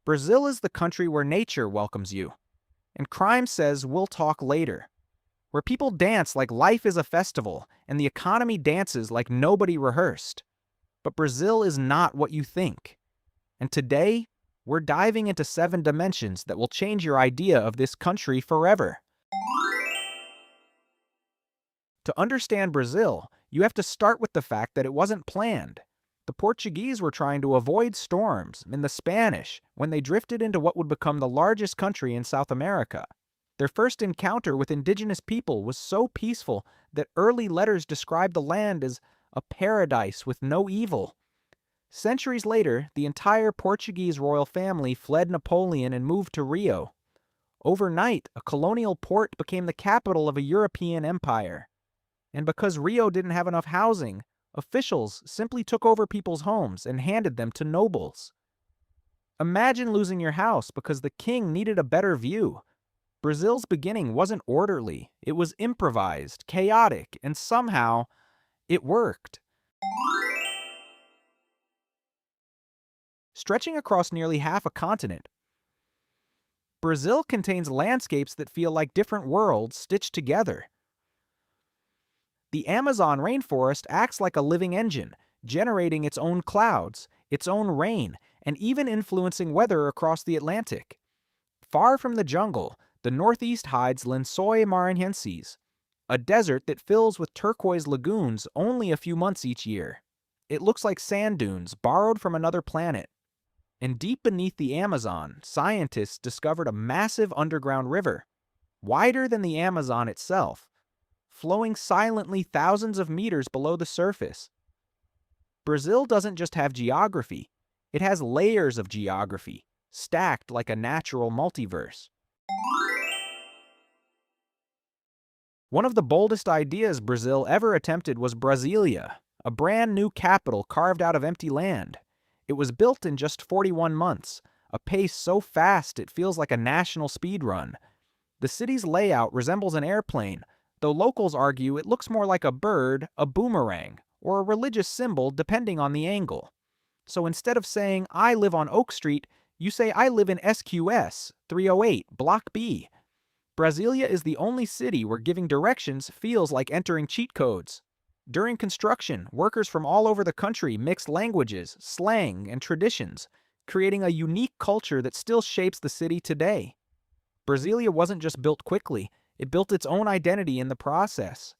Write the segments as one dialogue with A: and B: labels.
A: Brazil is the country where nature welcomes you, and crime says we'll talk later, where people dance like life is a festival and the economy dances like nobody rehearsed. But Brazil is not what you think. And today, we're diving into 7 dimensions that will change your idea of this country forever. To understand Brazil, you have to start with the fact that it wasn't planned. The Portuguese were trying to avoid storms, and the Spanish, when they drifted into what would become the largest country in South America. Their first encounter with indigenous people was so peaceful that early letters described the land as a paradise with no evil. Centuries later, the entire Portuguese royal family fled Napoleon and moved to Rio. Overnight, a colonial port became the capital of a European empire. And because Rio didn't have enough housing, officials simply took over people's homes and handed them to nobles. Imagine losing your house because the king needed a better view. Brazil's beginning wasn't orderly, it was improvised, chaotic, and somehow, it worked. Stretching across nearly half a continent, Brazil contains landscapes that feel like different worlds stitched together. The Amazon rainforest acts like a living engine, generating its own clouds, its own rain, and even influencing weather across the Atlantic. Far from the jungle, the northeast hides Lençóis Maranhenses, a desert that fills with turquoise lagoons only a few months each year. It looks like sand dunes borrowed from another planet. And deep beneath the Amazon, scientists discovered a massive underground river, wider than the Amazon itself, flowing silently thousands of meters below the surface. Brazil doesn't just have geography, it has layers of geography, stacked like a natural multiverse. One of the boldest ideas Brazil ever attempted was Brasilia, a brand new capital carved out of empty land. It was built in just 41 months, a pace so fast it feels like a national speed run. The city's layout resembles an airplane, though locals argue it looks more like a bird, a boomerang, or a religious symbol depending on the angle. So instead of saying, "I live on Oak Street," you say, "I live in SQS 308, Block B." Brasilia is the only city where giving directions feels like entering cheat codes. During construction, workers from all over the country mixed languages, slang, and traditions, creating a unique culture that still shapes the city today. Brasilia wasn't just built quickly, it built its own identity in the process.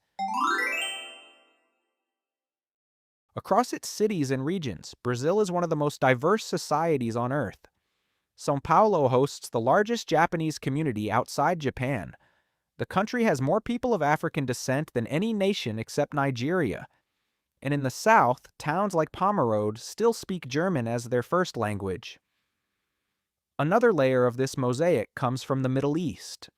A: Across its cities and regions, Brazil is one of the most diverse societies on Earth. São Paulo hosts the largest Japanese community outside Japan. The country has more people of African descent than any nation except Nigeria. And in the south, towns like Pomerode still speak German as their first language. Another layer of this mosaic comes from the Middle East.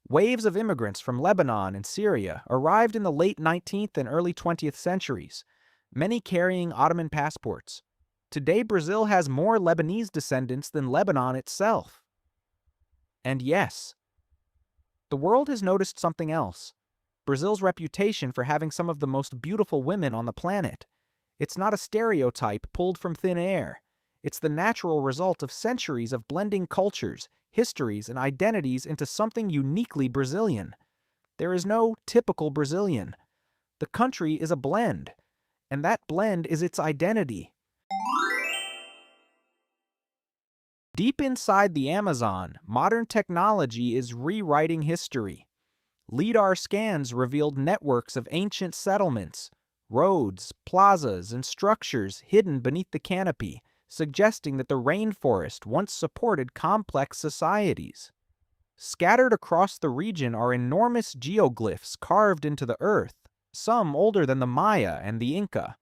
A: Waves of immigrants from Lebanon and Syria arrived in the late 19th and early 20th centuries, many carrying Ottoman passports. Today, Brazil has more Lebanese descendants than Lebanon itself. And yes, the world has noticed something else: Brazil's reputation for having some of the most beautiful women on the planet. It's not a stereotype pulled from thin air. It's the natural result of centuries of blending cultures, histories, and identities into something uniquely Brazilian. There is no typical Brazilian. The country is a blend, and that blend is its identity. Deep inside the Amazon, modern technology is rewriting history. LiDAR scans revealed networks of ancient settlements, roads, plazas, and structures hidden beneath the canopy, suggesting that the rainforest once supported complex societies. Scattered across the region are enormous geoglyphs carved into the earth, some older than the Maya and the Inca.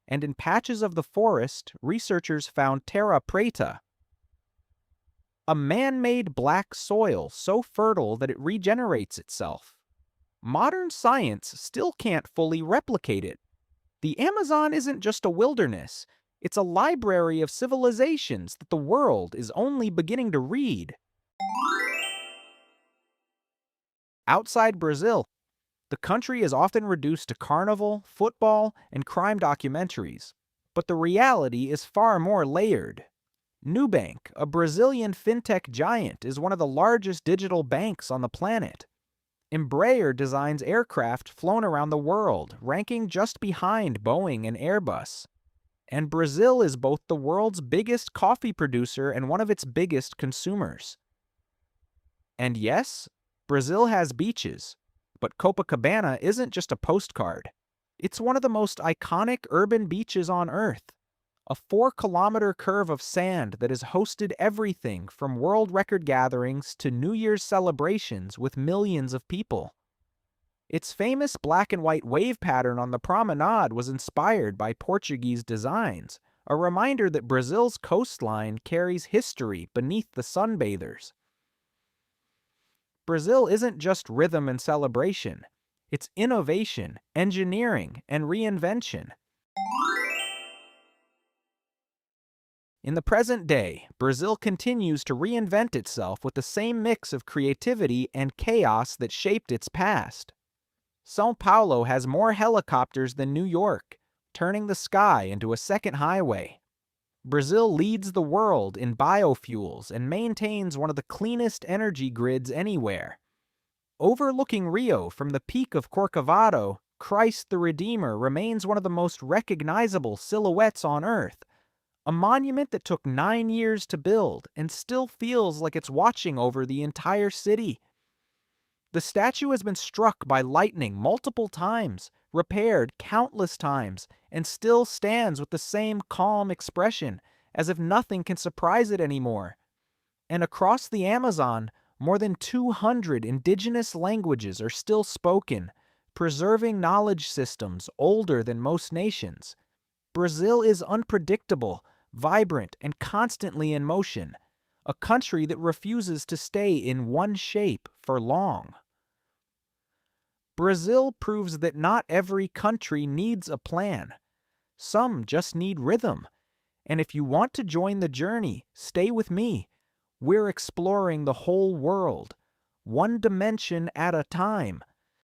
A: And in patches of the forest, researchers found terra preta, a man-made black soil so fertile that it regenerates itself. Modern science still can't fully replicate it. The Amazon isn't just a wilderness, it's a library of civilizations that the world is only beginning to read. Outside Brazil, the country is often reduced to carnival, football, and crime documentaries, but the reality is far more layered. Nubank, a Brazilian fintech giant, is one of the largest digital banks on the planet. Embraer designs aircraft flown around the world, ranking just behind Boeing and Airbus. And Brazil is both the world's biggest coffee producer and one of its biggest consumers. And yes, Brazil has beaches, but Copacabana isn't just a postcard. It's one of the most iconic urban beaches on Earth. A 4-kilometer curve of sand that has hosted everything from world record gatherings to New Year's celebrations with millions of people. Its famous black and white wave pattern on the promenade was inspired by Portuguese designs, a reminder that Brazil's coastline carries history beneath the sunbathers. Brazil isn't just rhythm and celebration. It's innovation, engineering, and reinvention. In the present day, Brazil continues to reinvent itself with the same mix of creativity and chaos that shaped its past. São Paulo has more helicopters than New York, turning the sky into a second highway. Brazil leads the world in biofuels and maintains one of the cleanest energy grids anywhere. Overlooking Rio from the peak of Corcovado, Christ the Redeemer remains one of the most recognizable silhouettes on Earth, a monument that took 9 years to build and still feels like it's watching over the entire city. The statue has been struck by lightning multiple times, repaired countless times, and still stands with the same calm expression, as if nothing can surprise it anymore. And across the Amazon, more than 200 indigenous languages are still spoken, preserving knowledge systems older than most nations. Brazil is unpredictable, vibrant, and constantly in motion, a country that refuses to stay in one shape for long. Brazil proves that not every country needs a plan. Some just need rhythm. And if you want to join the journey, stay with me. We're exploring the whole world, one dimension at a time,